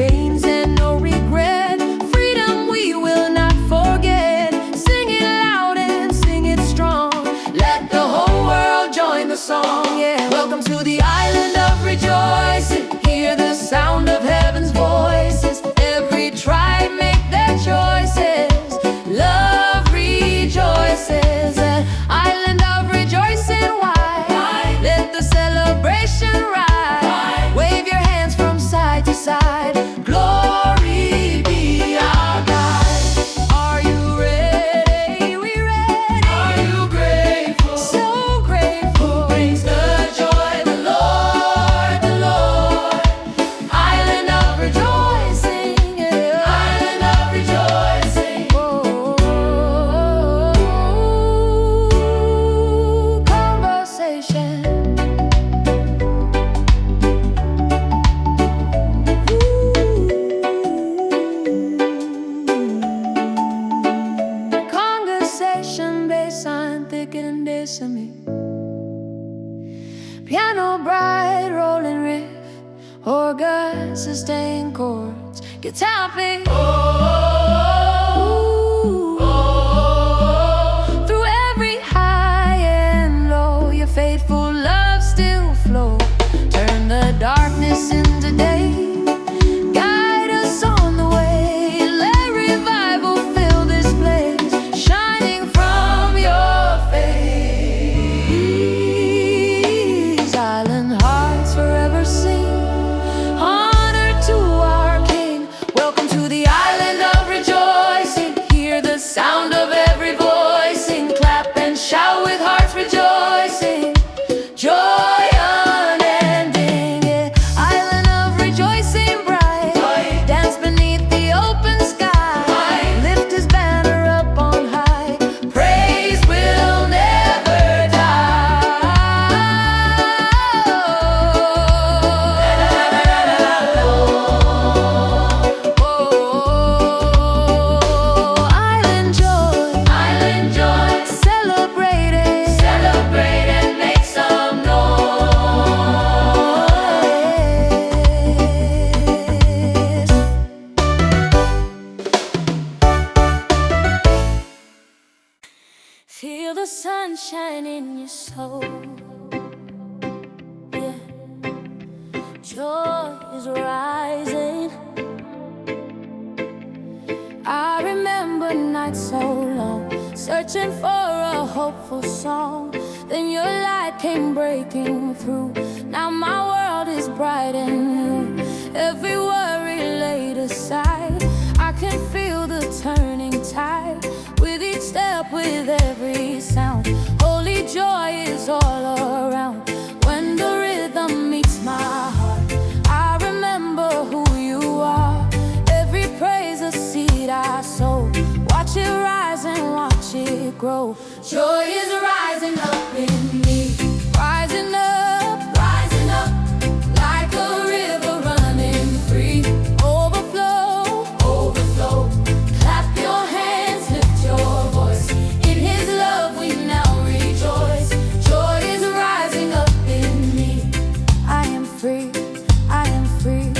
chains and no regret. Freedom we will not forget. Sing it loud and sing it strong. Let the whole world join the song, yeah. Welcome to the island of rejoicing. Hear the sound of heaven's voices. Every tribe make their choices. Love rejoices. An island of rejoicing. Why? Let the celebration rise. Wave your hands from side to side. Glory be our God. Are you ready? We ready? Are you grateful? So grateful. Who brings the joy? The Lord, the Lord. Island of rejoicing, yeah. Island of rejoicing. Oh, conversation. Conversation, bassline thicker than dissimy. Piano bright, rolling riff, organ, sustained chords, guitar pick. Through every high and low, your faithful love still flows. Turn the darkness into day. Guide us on the way. Let revival fill this place, shining from your face. Island hearts forever sing honor to our King. Welcome to the island of rejoicing. Hear the sound of every voicing. Clap and shout with hearts rejoicing. Joy unending, yeah. Island of rejoicing bright. Dance beneath the open sky. Lift his banner up on high. Praise will never die. Island joy, celebrate and make some noise. Feel the sunshine in your soul, yeah. Joy is rising. I remember nights so long, searching for a hopeful song. Then your light came breaking through. Now my world is bright and new. Every worry laid aside, I can feel the turning tide. With each step, with every sound, holy joy is all around. When the rhythm meets my heart, I remember who you are. Every praise a seed I sow. Watch it rise and watch it grow. Joy is rising up in me. Rising up, like a river running free. Overflow, clap your hands, lift your voice. In his love we now rejoice. Joy is rising up in me. I am free, I am free.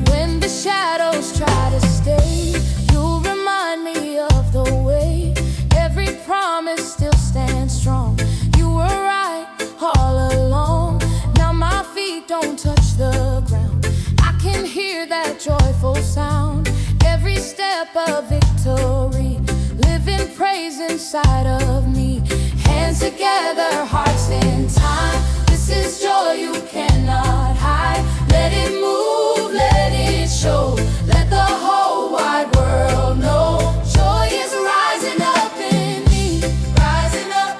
When the shadows try to stay, you remind me of the way. Every promise still stands strong. You were right all along. Now my feet don't touch the ground. I can hear that joyful sound. Every step of victory, living praise inside of me. Hands together, hearts in time. This is joy you cannot hide. Let it move, let it show. Let the whole wide world know. Joy is rising up in me. Rising up,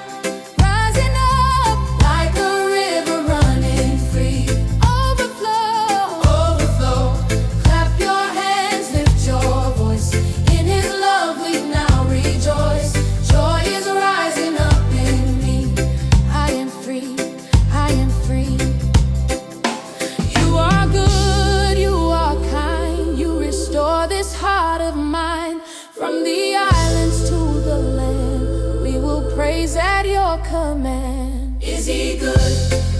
like a river running free. Overflow, clap your hands, lift your voice. In his love we now rejoice. Joy is rising. command. Is He good?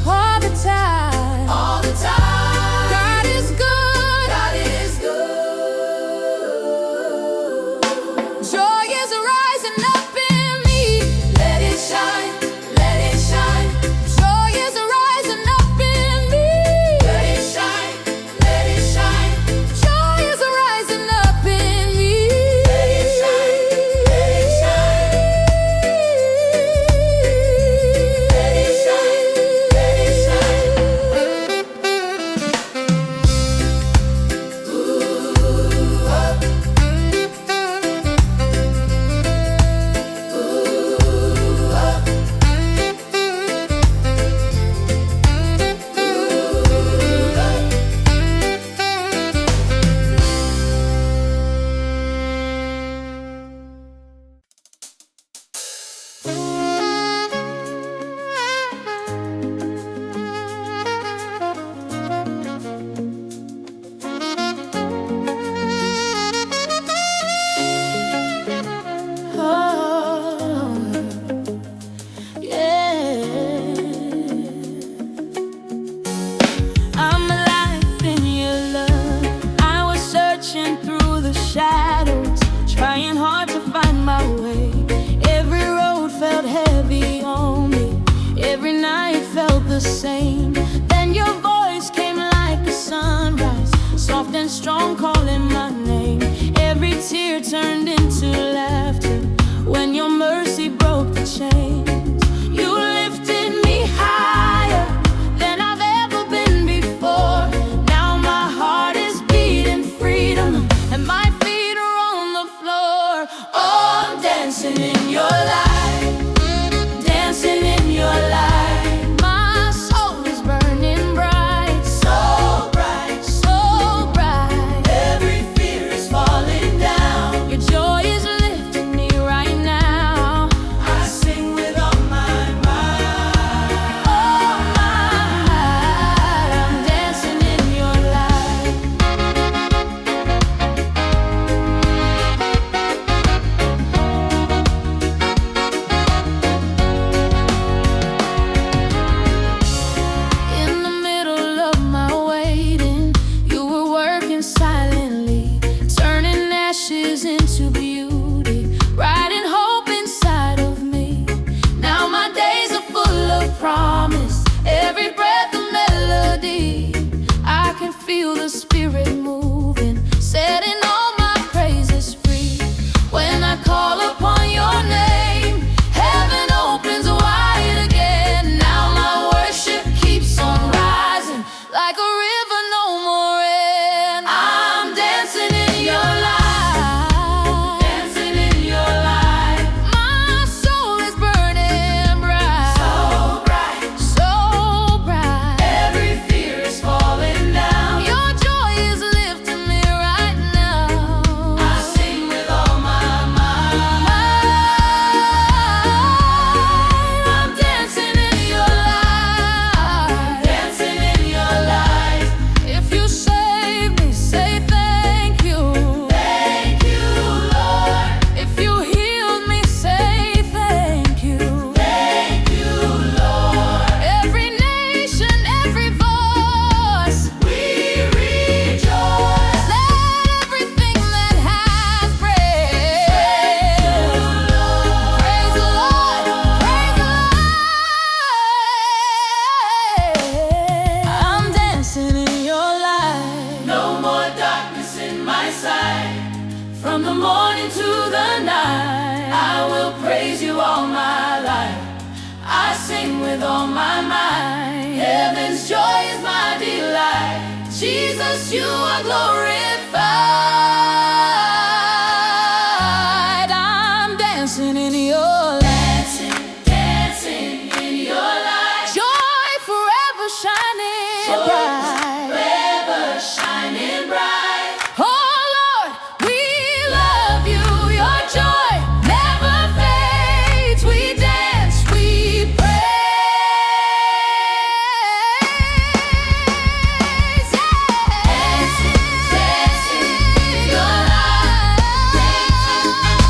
All the time. All the time. God is good. God is good. Joy is rising up in me. Let it shine. Let it shine. Joy is rising up in me. Let it shine. Let it shine. Joy is rising up in me. Let it shine. Let it shine. Let it shine. Let it shine. Ooh, oh. I'm alive in your love. I was searching through the shadows, trying hard to find my way. Every road felt heavy on me. Every night felt the same. Then your voice came like a sunrise, soft and strong, calling my name. Every tear turned into laughter when your mercy broke the chains. You lifted me higher than I've ever been before. Now my heart is beating freedom and my feet are on the floor. Oh, I'm dancing in your light, dancing in your light. My soul is burning bright, so bright, so bright. Every fear is falling down. Your joy is lifting me right now. I sing with all my might. Oh, my might. I'm dancing in your light. In the middle of my waiting, you were working silently, turning ashes into beauty, writing hope inside of me. Now my days are full of promise, every breath a melody. I can feel the Spirit moving, setting all my praises free. When I call upon your name, heaven opens wide again. Now my worship keeps on rising like a river, no more end. I'm dancing in your light, dancing in your light. My soul is burning bright, so bright, so bright. Every fear is falling down. Your joy is lifting me right now. I sing with all my might. I'm dancing in your light, dancing in your light. If you save me, say thank you. Thank you, Lord. If you healed me, say thank you. Thank you, Lord. Every nation, every voice, we rejoice. Let everything that has breath praise the Lord. Praise the Lord. Praise the Lord. I'm dancing in your light. No more darkness in my sight. From the morning to the night, I will praise you all my life. I sing with all my might. Heaven's joy is my delight. Jesus, you are glorified. I'm dancing in your light. Dancing, dancing in your light. Joy forever shining bright. Forever shining bright. Oh Lord, we love you. Your joy never fades. We dance, we praise. Dancing, dancing in your light. Dancing in your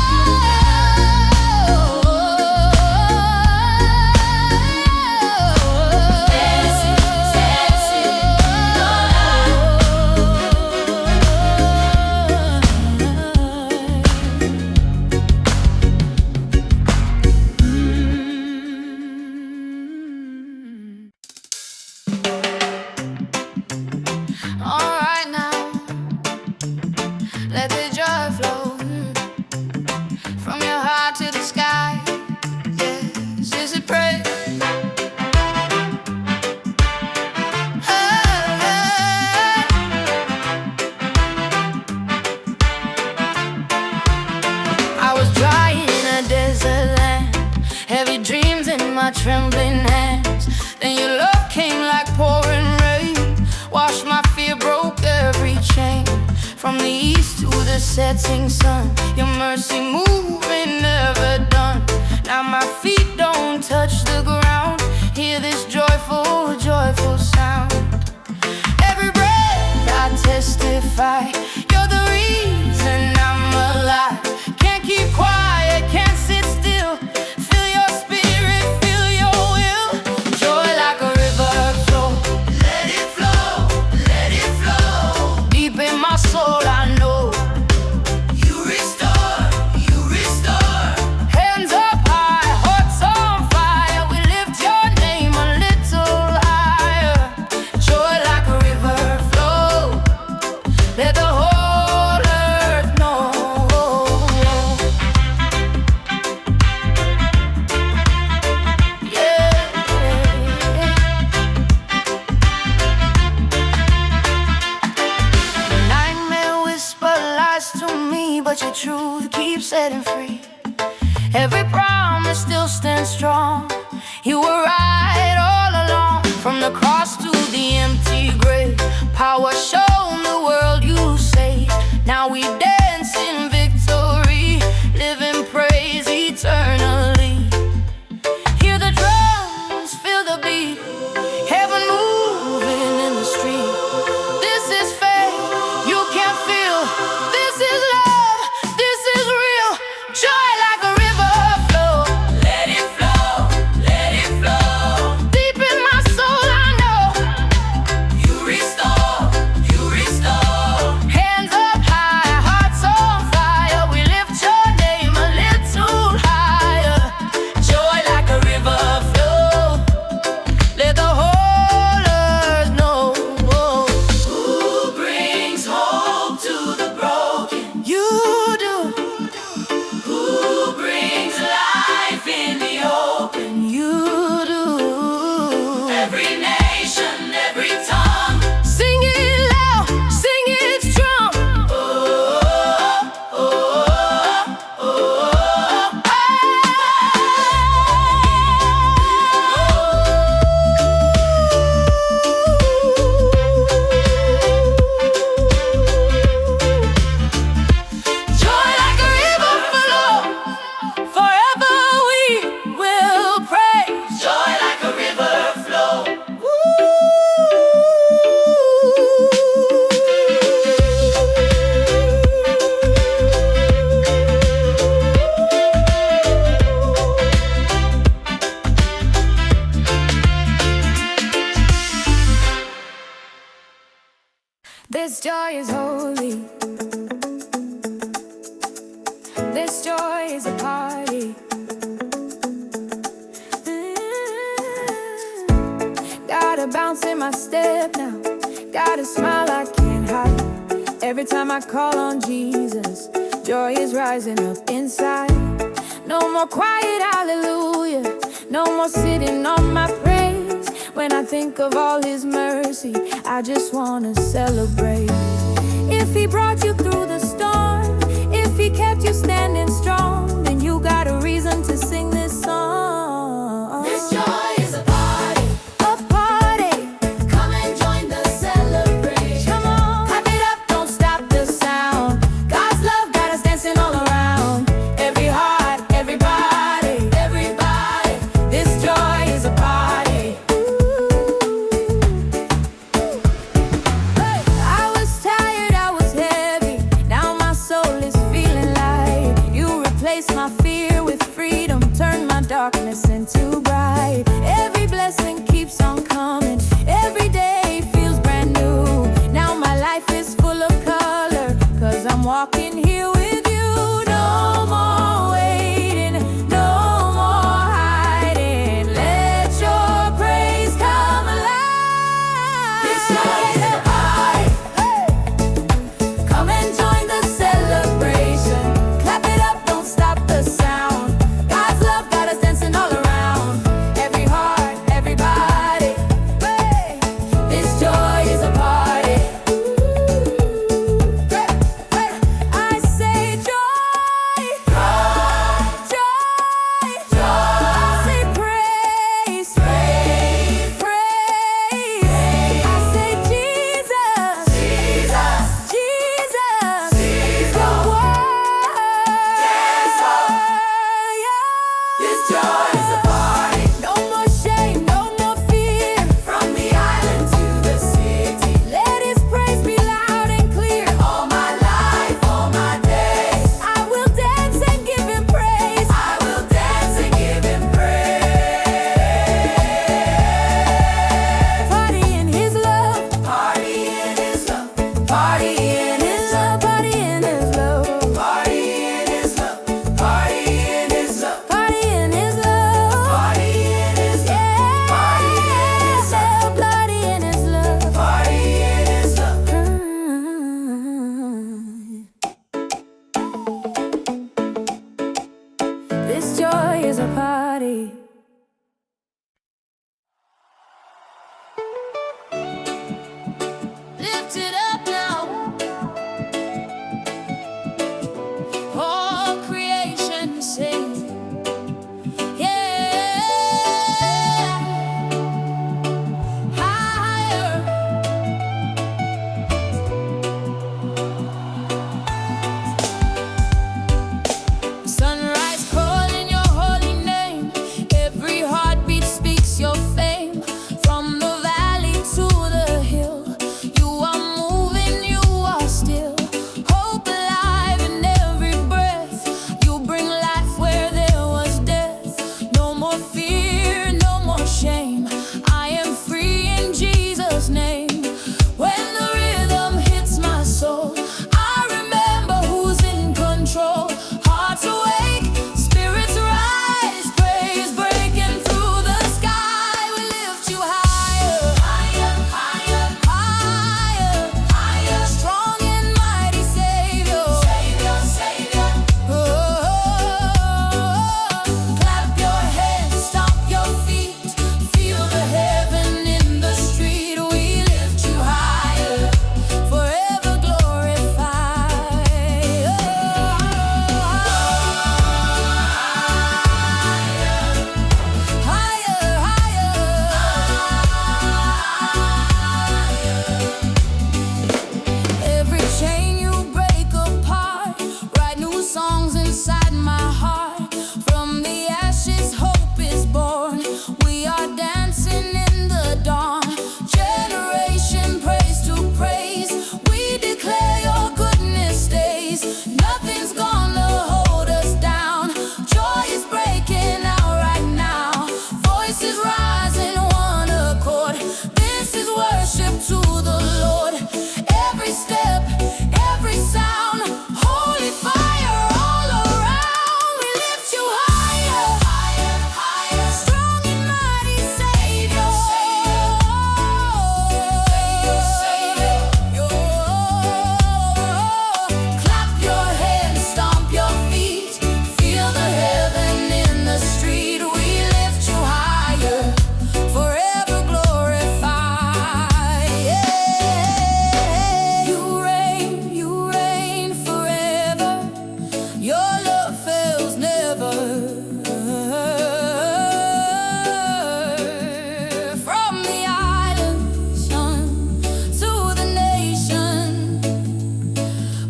light. the setting sun. Your mercy moving, never done. Now my feet don't touch the ground. Hear this joyful, joyful sound. Every breath I testify, you're the reason I'm alive. Can't keep quiet, can't sit still. Feel your spirit, feel your will. Joy like a river flow. Let it flow, let it flow. Deep in my soul I know you restore, you restore. Hands up high, hearts on fire. We lift your name a little higher. Joy like a river flow. Let the whole earth know. Yeah. Nightmare whisper lies to me, but your truth keeps setting free. Every promise still stands strong. You were right all along. From the cross to the empty grave, power shown, the world you saved. Now we dance in victory, live in praise eternally. Hear the drums, feel the beat, heaven moving in the street. This is faith you can feel. This is love, this is real. Joy like a river flow. Let it flow, let it flow. Deep in my soul I know you restore, you restore. Hands up high, hearts on fire. We lift your name a little higher. Joy like a river flow. Let the whole earth know. Who brings hope to the broken? You do. Who brings life in the open? You do. Every nation, every tongue, sing it loud, sing it strong. Oh, oh, oh, oh, Joy like a river flow. Forever we will praise. Joy like a river flow. This joy is holy. This joy is a party. Got a bounce in my step now. Got a smile I can't hide. Every time I call on Jesus, joy is rising up inside. No more quiet hallelujah. No more sitting on my praise. When I think of all his mercy, I just wanna celebrate. If he brought you through the storm, if he kept you standing strong, then you got a reason to sing this song. This joy is a party. A party. Come and join the celebration. Come on. Clap it up, don't stop the sound. God's love got us dancing all around. Every heart, everybody, everybody. This joy is a party. I was tired, I was heavy. Now my soul is feeling light. You replaced are dancing in the dawn. Generation praise to praise. We declare your goodness stays. Nothing's gonna hold us down. Joy is breaking out right now. Voices rise in one accord. This is worship to the Lord. Every step, every sound, holy fire all around. We lift you higher, higher, higher. Strong and mighty Savior. Clap your hands, stomp your feet. Feel the heaven in the street. We lift you higher, forever glorified. Yeah. You reign forever. Your love fails never. From the islands to the nation,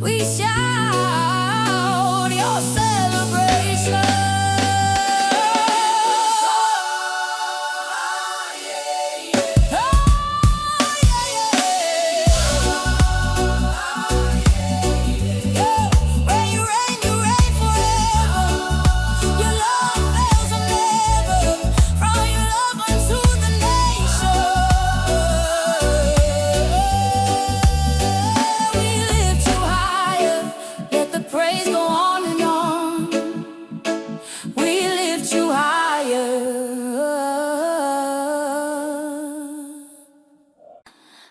we shout your celebration. When you reign forever. Your love fails never. From your love unto the nation, we lift you higher. Let the praise go on and on. We lift you higher.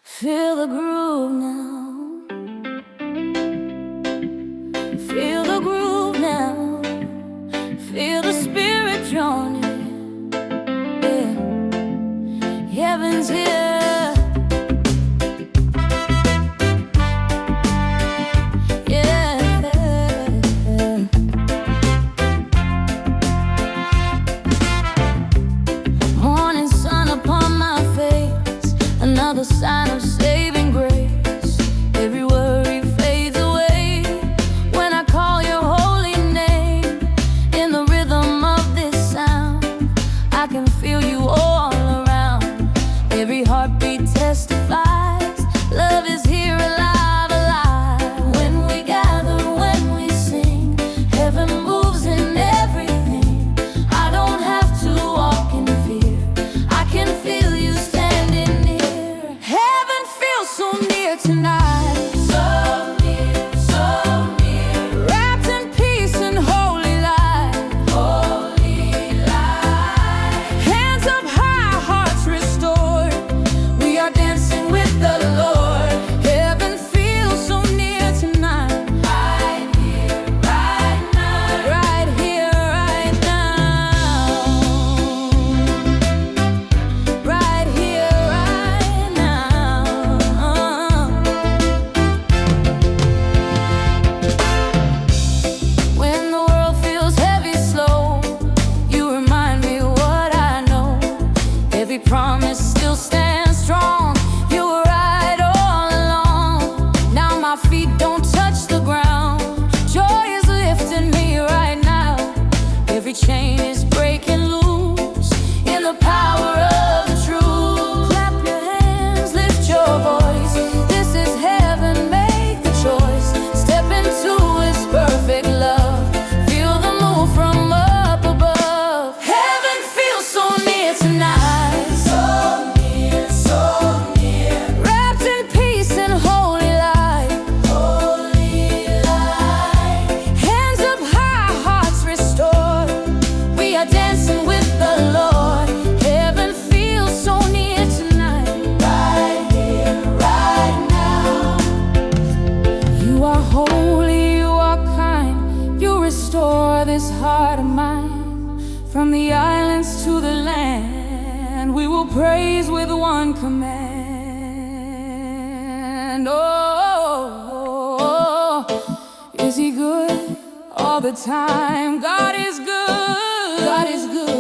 Feel the groove now. Feel the groove now. Feel the spirit joining. Yeah. Heaven's here. Yeah. Morning sun upon my face, another sign of saving grace. Every worry fades away when I call your holy name. In the rhythm of this sound, I can feel you all around. Every heartbeat testifies, love is here alive, alive. When we gather, when we sing, heaven moves in everything. I don't have to walk in fear. I can feel you standing near. Heaven feels so near tonight. So near, so near. Wrapped in peace and holy light. Holy light. Hands up high, hearts restored. We are dancing with the Lord. Heaven feels so near tonight. Right here, right now. Right here, right now. Right here, right now. When the world feels heavy, slow, you remind me what I know. Every promise still stands strong. You were right all along. Now my feet don't touch the ground. Joy is lifting me right now. Every chain is breaking loose in the power of the truth. Clap your hands, lift your voice. This is heaven, make the choice. Step into His perfect love. Feel the move from up above. Heaven feels so near tonight. So near, so near. Wrapped in peace and holy light. Holy light. Hands up high, hearts restored. We are dancing with the Lord. Heaven feels so near tonight. Right here, right now. You are holy, you are kind. You restore this heart of mine. From the islands to the land, we will praise with one command. Oh, is He good all the time? God is good. God is good.